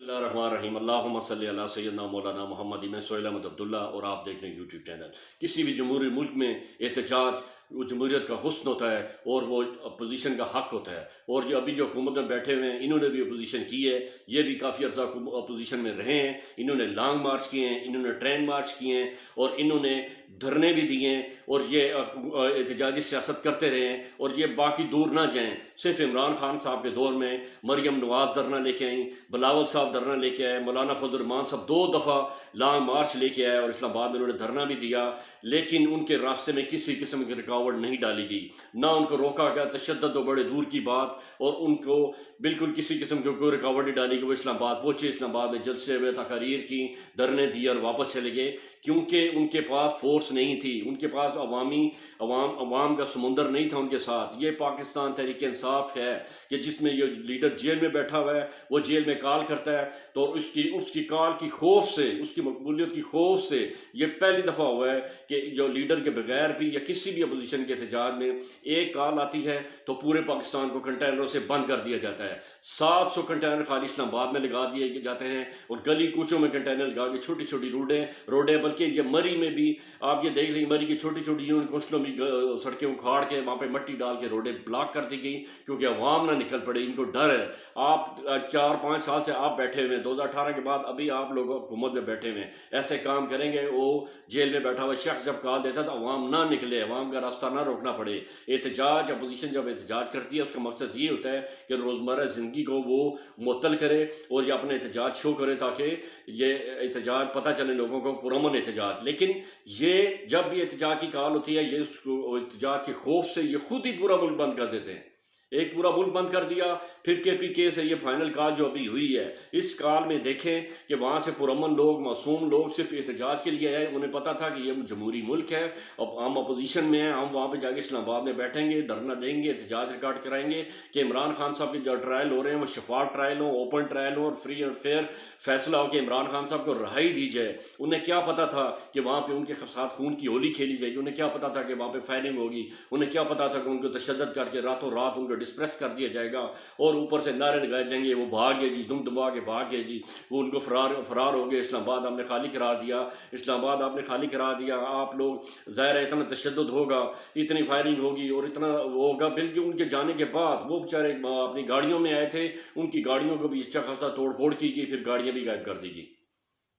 اللہ الرحمن الرحیم اللہم صلی اللہ سیدنا مولانا محمد میں سہیل احمد عبداللہ اور آپ دیکھ رہے ہیں یوٹیوب چینل۔ کسی بھی جمہوری ملک میں احتجاج وہ جمہوریت کا حسن ہوتا ہے اور وہ اپوزیشن کا حق ہوتا ہے، اور جو ابھی جو حکومت میں بیٹھے ہوئے ہیں انہوں نے بھی اپوزیشن کی ہے، یہ بھی کافی عرصہ اپوزیشن میں رہے ہیں، انہوں نے لانگ مارچ کیے ہیں، انہوں نے ٹرین مارچ کیے ہیں اور انہوں نے دھرنے بھی دیے ہیں اور یہ احتجاجی سیاست کرتے رہے ہیں، اور یہ باقی دور نہ جائیں۔ صرف عمران خان صاحب کے دور میں مریم نواز دھرنا لے کے آئیں، بلاول صاحب دھرنا لے کے آئے، مولانا فضل الرحمان صاحب 2 دفعہ لانگ مارچ لے کے آئے اور اسلام آباد میں انہوں نے دھرنا بھی دیا، لیکن ان کے راستے میں کسی قسم کی رکاوٹ نہیں ڈالی گئی، نہ ان کو روکا گیا۔ تشدد تو بڑے دور کی بات، اور ان کو بالکل کسی قسم کی کوئی رکاوٹ نہیں ڈالی گئی۔ وہ اسلام آباد پہنچے، اسلام آباد میں جلسے ہوئے، تقاریر کی، دھرنے دیے اور واپس چلے گئے، کیونکہ ان کے پاس فورس نہیں تھی، ان کے پاس عوام کا سمندر نہیں تھا ان کے ساتھ۔ یہ پاکستان تحریک انصاف ہے کہ جس میں یہ لیڈر جیل میں بیٹھا ہوا ہے، وہ جیل میں کال کرتا ہے، تو اس کی کال کی خوف سے، اس کی مقبولیت کی خوف سے یہ پہلی دفعہ ہوا ہے کہ جو لیڈر کے بغیر بھی یا کسی بھی اپوزیشن کے احتجاج میں ایک کال آتی ہے تو پورے پاکستان کو کنٹینروں سے بند کر دیا جاتا ہے۔ 700 کنٹینر خالی اسلام آباد میں لگا دیے جاتے ہیں، اور گلی کوچوں میں کنٹینر لگا کے چھوٹی چھوٹی روڈیں بلکہ یہ مری میں بھی آپ یہ دیکھ لیں، مری کی چھوٹی چھوٹی کوچلوں میں سڑکیں اکھاڑ کے وہاں پہ مٹی ڈال کے روڈیں بلاک کر دی گئی، کیونکہ عوام نہ نکل پڑے۔ ان کو ڈر ہے، آپ 4-5 سال سے آپ بیٹھے ہوئے ہیں، 2018 کے بعد ابھی آپ لوگ حکومت میں بیٹھے ہوئے ہیں، ایسے کام کریں گے۔ وہ جیل میں بیٹھا ہوا شخص جب کال دیتا تو عوام نہ نکلے، عوام کا راستہ نہ روکنا پڑے۔ احتجاج، اپوزیشن جب احتجاج کرتی ہے اس کا مقصد یہ ہوتا ہے کہ روزمرہ زندگی کو وہ معطل کرے اور یہ اپنے احتجاج شو کرے، تاکہ یہ احتجاج پتہ چلے لوگوں کو، پرامن احتجاج۔ لیکن یہ جب بھی احتجاج کی کال ہوتی ہے، یہ اس کو احتجاج کے خوف سے یہ خود ہی پورا ملک بند کر دیتے ہیں۔ ایک پورا ملک بند کر دیا، پھر KPK سے یہ فائنل کال جو ابھی ہوئی ہے، اس کال میں دیکھیں کہ وہاں سے پرامن لوگ، معصوم لوگ صرف احتجاج کے لیے آئے، انہیں پتا تھا کہ یہ جمہوری ملک ہے، اب ہم اپوزیشن میں ہیں، ہم وہاں پہ جا کے اسلام آباد میں بیٹھیں گے، دھرنا دیں گے، احتجاج ریکارڈ کرائیں گے کہ عمران خان صاحب کے جو ٹرائل ہو رہے ہیں وہ شفاف ٹرائل ہوں، اوپن ٹرائل ہوں، اور فری اور فیئر فیصلہ ہو کہ عمران خان صاحب کو رہائی دی جائے۔ انہیں کیا پتا تھا کہ وہاں پہ ان کے ساتھ خون کی ہولی کھیلی جائے گی، انہیں کیا پتا تھا کہ وہاں پہ فائرنگ ہوگی، انہیں کیا پتا تھا کہ ان کو تشدد کر کے راتوں رات ان کو ڈسپریس کر دیا جائے گا، اور اوپر سے نعرے لگائے جائیں گے وہ بھاگ گئے جی، دم دبا کے بھاگ گئے جی، وہ ان کو فرار ہو گئے، اسلام آباد آپ نے خالی کرا دیا، اسلام آباد آپ نے خالی کرا دیا۔ آپ لوگ ظاہر ہے اتنا تشدد ہوگا، اتنی فائرنگ ہوگی اور اتنا ہوگا، بلکہ ان کے جانے کے بعد وہ بیچارے اپنی گاڑیوں میں آئے تھے، ان کی گاڑیوں کو بھی اچھا خاصا توڑ پھوڑ کی گئی، پھر گاڑیاں بھی غائب کر دی گئی۔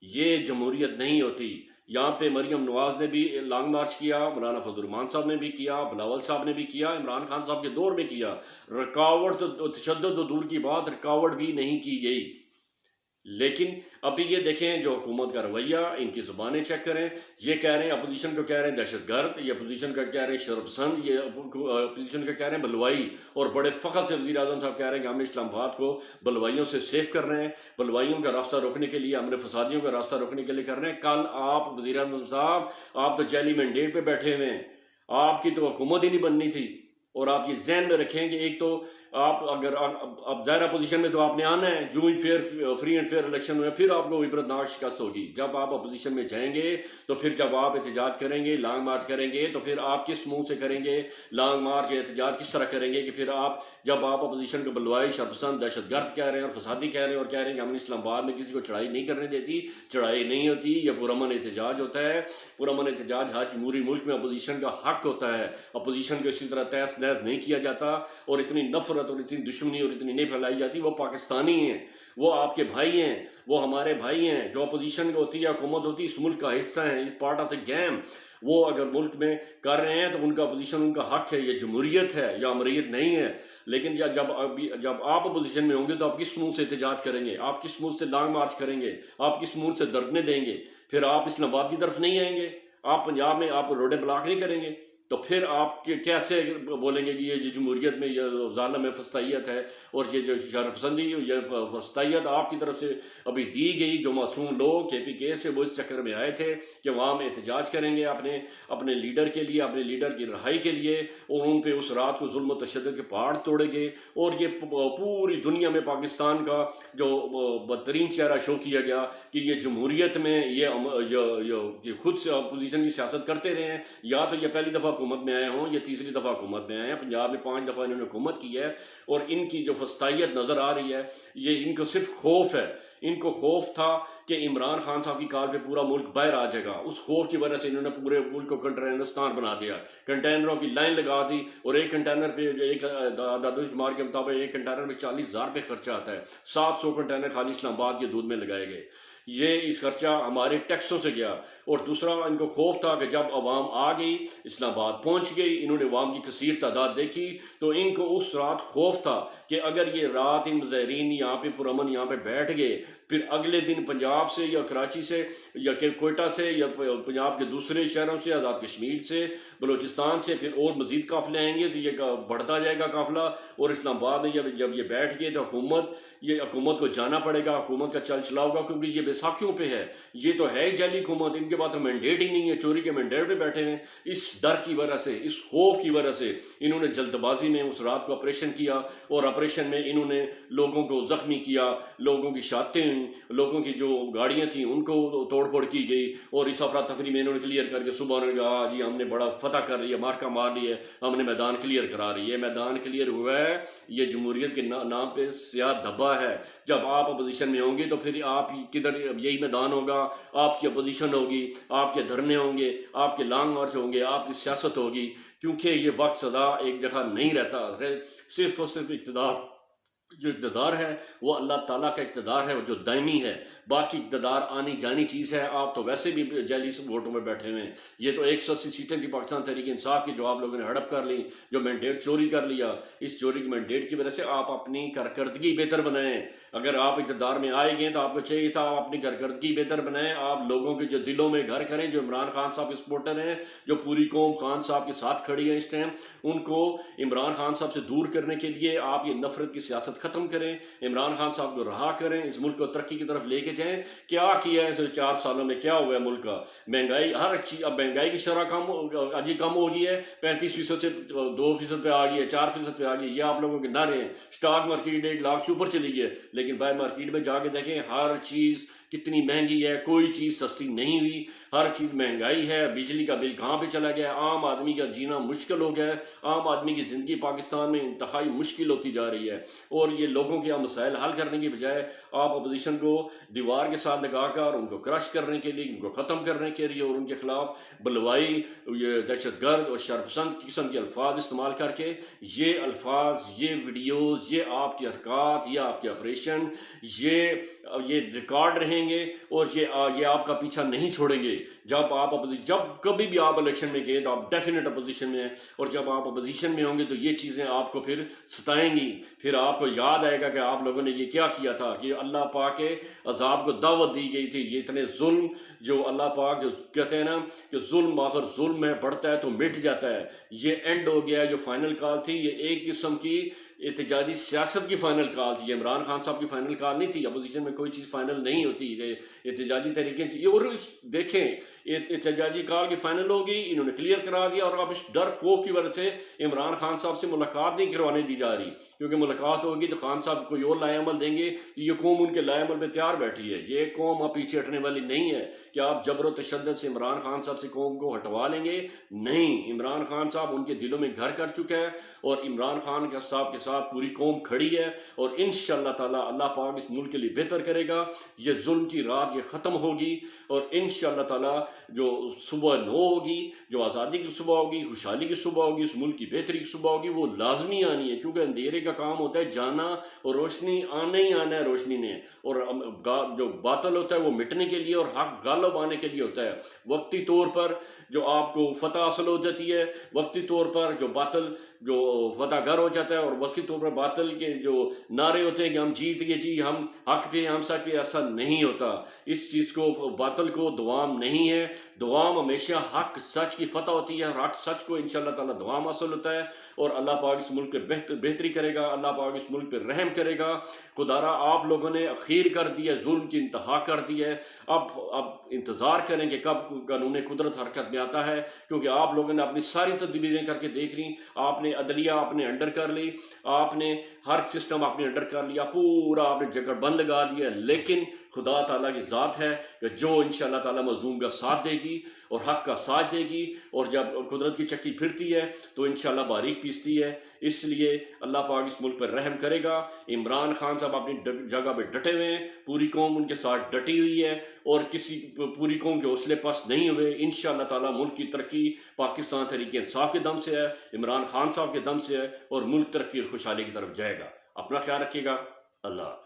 یہ جمہوریت نہیں ہوتی۔ یہاں پہ مریم نواز نے بھی لانگ مارچ کیا، مولانا فضل الرحمان صاحب نے بھی کیا، بلاول صاحب نے بھی کیا، عمران خان صاحب کے دور میں کیا۔ رکاوٹ تو تشدد تو دور کی بات، رکاوٹ بھی نہیں کی گئی۔ لیکن ابھی یہ دیکھیں جو حکومت کا رویہ، ان کی زبانیں چیک کریں، یہ کہہ رہے ہیں اپوزیشن کو کہہ رہے ہیں دہشت گرد، یہ اپوزیشن کا کہہ رہے ہیں شر پسند، یہ اپوزیشن کا کہہ رہے ہیں بلوائی، اور بڑے فخر سے وزیر اعظم صاحب کہہ رہے ہیں کہ ہم نے اسلام آباد کو بلوائیوں سے سیف کر رہے ہیں، بلوائیوں کا راستہ روکنے کے لیے، امن فسادیوں کا راستہ روکنے کے لیے کر رہے ہیں۔ کل آپ وزیر اعظم صاحب، آپ تو جعلی مینڈیٹ پہ بیٹھے ہوئے ہیں، آپ کی تو حکومت ہی نہیں بننی تھی، اور آپ یہ ذہن میں رکھیں کہ ایک تو آپ اگر اب ظاہر اپوزیشن میں تو آپ نے آنا ہے، جو فری اینڈ فیئر الیکشن ہوئے پھر آپ کو عبرتناک شکست ہوگی۔ جب آپ اپوزیشن میں جائیں گے تو پھر جب آپ احتجاج کریں گے، لانگ مارچ کریں گے، تو پھر آپ کس منہ سے کریں گے لانگ مارچ یا احتجاج، کس طرح کریں گے کہ پھر جب آپ اپوزیشن کو بلوائی، شرپسند، دہشت گرد کہہ رہے ہیں اور فسادی کہہ رہے ہیں، اور کہہ رہے ہیں کہ ہم نے اسلام آباد میں کسی کو چڑھائی نہیں کرنے دیتی، چڑھائی نہیں ہوتی، یہ پرامن احتجاج ہوتا ہے۔ پرامن احتجاج ہر جمہوری ملک میں اپوزیشن کا حق ہوتا ہے، اپوزیشن کو اسی طرح تہس نہس نہیں کیا جاتا، اور اتنی نفرت اور اتنی دشمنی اور اتنی نہیں پھیلائی جاتی۔ وہ پاکستانی ہیں، وہ آپ کے بھائی ہیں، وہ ہمارے بھائی ہیں۔ جو اپوزیشن ہوتی ہے، حکومت ہوتی ہے، اس ملک کا حصہ ہیں، اس پارٹ آف دا گیم۔ وہ اگر ملک میں کر رہے ہیں تو ان کا اپوزیشن ان کا حق ہے، یہ جمہوریت ہے یا امریت نہیں ہے۔ لیکن جب آپ اپوزیشن میں ہوں گے تو آپ کس منہ سے احتجاج کریں گے، آپ کس منہ سے لانگ مارچ کریں گے، آپ کس منہ سے دھرنے دیں گے؟ پھر آپ اسلام آباد کی طرف نہیں آئیں گے، آپ پنجاب میں آپ روڈیں بلاک نہیں کریں گے، تو پھر آپ کیسے بولیں گے کہ یہ جو جمہوریت میں یہ ظالم ہے، فسطائیت ہے، اور یہ جو شر پسندی، یہ فسطائیت آپ کی طرف سے ابھی دی گئی۔ جو معصوم لوگ KPK سے وہ اس چکر میں آئے تھے کہ وہاں ہم احتجاج کریں گے اپنے لیڈر کے لیے، اپنے لیڈر کی رہائی کے لیے، اور ان پہ اس رات کو ظلم و تشدد کے پہاڑ توڑے گئے، اور یہ پوری دنیا میں پاکستان کا جو بدترین چہرہ شو کیا گیا کہ یہ جمہوریت میں یہ خود سے اپوزیشن کی سیاست کرتے رہے ہیں۔ یا تو یہ پہلی دفعہ حکومت میں آئے ہوں، یہ تیسری دفعہ حکومت میں آئے ہیں، پنجاب میں 5 دفعہ انہوں نے حکومت کی ہے، اور ان کی جو فسطائیت نظر آ رہی ہے، یہ ان کو صرف خوف ہے ان کو خوف تھا کہ عمران خان صاحب کی کال پہ پورا ملک باہر آ جائے گا. اس خوف کی وجہ سے انہوں نے پورے ملک کو کنٹینرستان بنا دیا, کنٹینروں کی لائن لگا دی, اور ایک کنٹینر پہ ایک دادو شمار کے مطابق ایک کنٹینر میں 40,000 روپے خرچہ آتا ہے. 700 کنٹینر خالی اسلام آباد کے دودھ میں لگائے گئے. یہ خرچہ ہمارے ٹیکسوں سے گیا. اور دوسرا ان کو خوف تھا کہ جب عوام آ گئی, اسلام آباد پہنچ گئی, انہوں نے عوام کی کثیر تعداد دیکھی, تو ان کو اس رات خوف تھا کہ اگر یہ رات ان مظاہرین یہاں پہ پرامن یہاں پہ بیٹھ گئے, پھر اگلے دن پنجاب سے یا کراچی سے یا کوئٹہ سے یا پنجاب کے دوسرے شہروں سے, آزاد کشمیر سے, بلوچستان سے پھر اور مزید قافلے آئیں گے, تو یہ بڑھتا جائے گا قافلہ. اور اسلام آباد میں جب یہ بیٹھ گئے تو حکومت کو جانا پڑے گا, حکومت کا چل چلا ہوگا, کیونکہ یہ بیساکھیوں پہ ہے. یہ تو ہے جعلی حکومت, ان کے پاس تو مینڈیٹ ہی نہیں ہے, چوری کے مینڈیٹ پہ بیٹھے ہوئے. اس ڈر کی وجہ سے, اس خوف کی وجہ سے انہوں نے جلد بازی میں اس رات کو آپریشن کیا, اور آپریشن میں انہوں نے لوگوں کو زخمی کیا, لوگوں کی شاتیں, لوگوں کی جو گاڑیاں تھیں ان کو توڑ پھوڑ کی گئی, اور اس افراتفری میں انہوں نے کلیئر کر کے صبح انہوں نے کہا جی ہم نے بڑا فتح کر لیا, مارکا مار لیا, ہم نے میدان کلیئر کرا رہی ہے. میدان کلیئر ہوا ہے, یہ جمہوریت کے نام پہ سیاہ دھبا ہے. جب آپ اپوزیشن میں ہوں گے تو پھر آپ کدھر, یہی میدان ہوگا, آپ کی اپوزیشن ہوگی, آپ کے دھرنے ہوں گے, آپ کے لانگ مارچ ہوں گے, آپ کی سیاست ہوگی. کیونکہ یہ وقت سدا ایک جگہ نہیں رہتا. صرف اور صرف اقتدار ہے وہ اللہ تعالیٰ کا اقتدار ہے, جو دائمی ہے. باقی اقتدار آنی جانی چیز ہے. آپ تو ویسے بھی جعلی ووٹوں میں بیٹھے ہوئے ہیں. یہ تو 180 سیٹیں تھی پاکستان تحریک انصاف کی, جو آپ لوگوں نے ہڑپ کر لی, جو مینڈیٹ چوری کر لیا. اس چوری کی مینڈیٹ کی وجہ سے آپ اپنی کارکردگی بہتر بنائیں. اگر آپ اقتدار میں آئے گئے تو آپ کو چاہیے تھا آپ اپنی کارکردگی بہتر بنائیں. آپ لوگوں کے جو دلوں میں گھر کریں, جو عمران خان صاحب کے سپورٹر ہیں, جو پوری قوم خان صاحب کے ساتھ کھڑی ہے اس ٹائم, ان کو عمران خان صاحب سے دور کرنے کے لیے آپ یہ نفرت کی سیاست ختم کریں, عمران خان صاحب کو رہا کریں, اس ملک کو ترقی کی طرف لے کے جائیں. کیا کیا ہے 4 سالوں میں, کیا ہوا ہے ملک کا؟ مہنگائی, ہر چیز, اب مہنگائی کی شرح کم ہو گئی ہے, 35% سے 2% پہ آ گئی ہے, 4% پہ آ گئی. یہ آپ لوگوں کے نعرے ہیں. اسٹاک مارکیٹ 1 لاکھ سے اوپر چلی گئی, لیکن باہر مارکیٹ میں جا کے دیکھیں ہر چیز کتنی مہنگی ہے. کوئی چیز سستی نہیں ہوئی, ہر چیز مہنگائی ہے. بجلی کا بل کہاں پہ چلا گیا, عام آدمی کا جینا مشکل ہو گیا ہے. عام آدمی کی زندگی پاکستان میں انتہائی مشکل ہوتی جا رہی ہے. اور یہ لوگوں کے مسائل حل کرنے کی بجائے آپ اپوزیشن کو دیوار کے ساتھ لگا کر ان کو کرش کرنے کے لیے, ان کو ختم کرنے کے لیے, اور ان کے خلاف بلوائی, یہ دہشت گرد اور شرپسند قسم کے الفاظ استعمال کر کے, یہ الفاظ, یہ ویڈیوز, یہ آپ کی حرکات, یہ آپ کے آپریشن, یہ ریکارڈ رہیں گے, اور یہ آپ کا پیچھا نہیں چھوڑیں گے. جب کبھی بھی آپ الیکشن میں گئے تو آپ ڈیفینیٹ اپوزیشن میں ہیں, اور جب آپ اپوزیشن میں ہوں گے تو یہ چیزیں آپ کو پھر ستائیں گی. پھر آپ کو یاد آئے گا کہ آپ لوگوں نے یہ کیا کیا تھا, کہ اللہ پاک کے عذاب کو دعوت دی گئی تھی. یہ اتنے ظلم, جو اللہ پاک جو کہتے ہیں نا کہ ظلم آخر ظلم میں بڑھتا ہے تو مٹ جاتا ہے, یہ اینڈ ہو گیا ہے. جو فائنل کال تھی, یہ ایک قسم کی احتجاجی سیاست کی فائنل کال تھی. یہ عمران خان صاحب کی فائنل کال نہیں تھی. اپوزیشن میں کوئی چیز فائنل نہیں ہوتی, احتجاجی طریقے سے. اور دیکھیں احتجاجی کال کی فائنل ہوگی, انہوں نے کلیئر کرا دیا, اور اب اس ڈر خوف کی وجہ سے عمران خان صاحب سے ملاقات نہیں کروانے دی جا رہی, کیونکہ ملاقات ہوگی تو خان صاحب کوئی اور لائے عمل دیں گے. یہ قوم ان کے لائے عمل پہ تیار بیٹھی ہے. یہ قوم اب پیچھے ہٹنے والی نہیں ہے کہ آپ جبر و تشدد سے عمران خان صاحب سے قوم کو ہٹوا لیں گے. نہیں, عمران خان صاحب ان کے دلوں میں گھر کر چکا ہے, اور عمران خان صاحب کے ساتھ پوری قوم کھڑی ہے, اور انشاءاللہ تعالی اللہ پاک اس ملک کے لیے بہتر کرے گا. یہ ظلم کی رات یہ ختم ہوگی, اور انشاءاللہ تعالی جو صبح نو ہوگی, جو آزادی کی صبح ہوگی, خوشحالی کی صبح ہوگی, اس ملک کی بہتری کی صبح ہوگی, وہ لازمی آنی ہے. کیونکہ اندھیرے کا کام ہوتا ہے جانا, اور روشنی آنا ہی آنا ہے روشنی نے. اور جو باطل ہوتا ہے وہ مٹنے کے لیے, اور حق غالب آنے کے لیے ہوتا ہے. وقتی طور پر جو آپ کو فتح حاصل ہو جاتی ہے, وقتی طور پر جو باطل جو فتح گر ہو جاتا ہے, اور وقتی طور پر باطل کے جو نعرے ہوتے ہیں کہ ہم جیت گئے, جی ہم حق پہ, ہم سچ پہ, ایسا نہیں ہوتا. اس چیز کو, باطل کو دوام نہیں ہے. دوام ہمیشہ حق سچ کی فتح ہوتی ہے, حق سچ کو انشاءاللہ تعالی دوام حاصل ہوتا ہے. اور اللہ پاک اس ملک پہ بہتری کرے گا, اللہ پاک اس ملک پہ رحم کرے گا. خدارا آپ لوگوں نے اخیر کر دی ہے, ظلم کی انتہا کر دی ہے. اب انتظار کریں کہ کب قانون قدرت حرکت میں آتا ہے, کیونکہ آپ لوگوں نے اپنی ساری تدبیریں کر کے دیکھ لی. آپ نے عدلیہ اپنے انڈر کر لی, آپ نے ہر سسٹم اپنے انڈر کر لیا, پورا آپ نے جکڑ بند لگا دیا, لیکن خدا تعالیٰ کی ذات ہے کہ جو انشاءاللہ تعالیٰ مظلوم کا ساتھ دے گی اور حق کا ساتھ دے گی، اور جب قدرت کی چکی پھرتی ہے تو انشاءاللہ باریک پیستی ہے۔ اس لیے اللہ پاک اس ملک پر رحم کرے گا۔ عمران خان صاحب اپنی جگہ پہ ڈٹے ہوئے ہیں، پوری قوم ان کے ساتھ ڈٹی ہوئی ہے، اور پوری قوم کے حوصلے پست نہیں ہوئے۔ انشاءاللہ تعالیٰ ملک کی ترقی پاکستان تحریک انصاف کے دم سے ہے، عمران خان صاحب کے دم سے ہے، اور ملک ترقی اور خوشحالی کی طرف جائے گا۔ اپنا خیال رکھیے گا۔ اللہ حافظ۔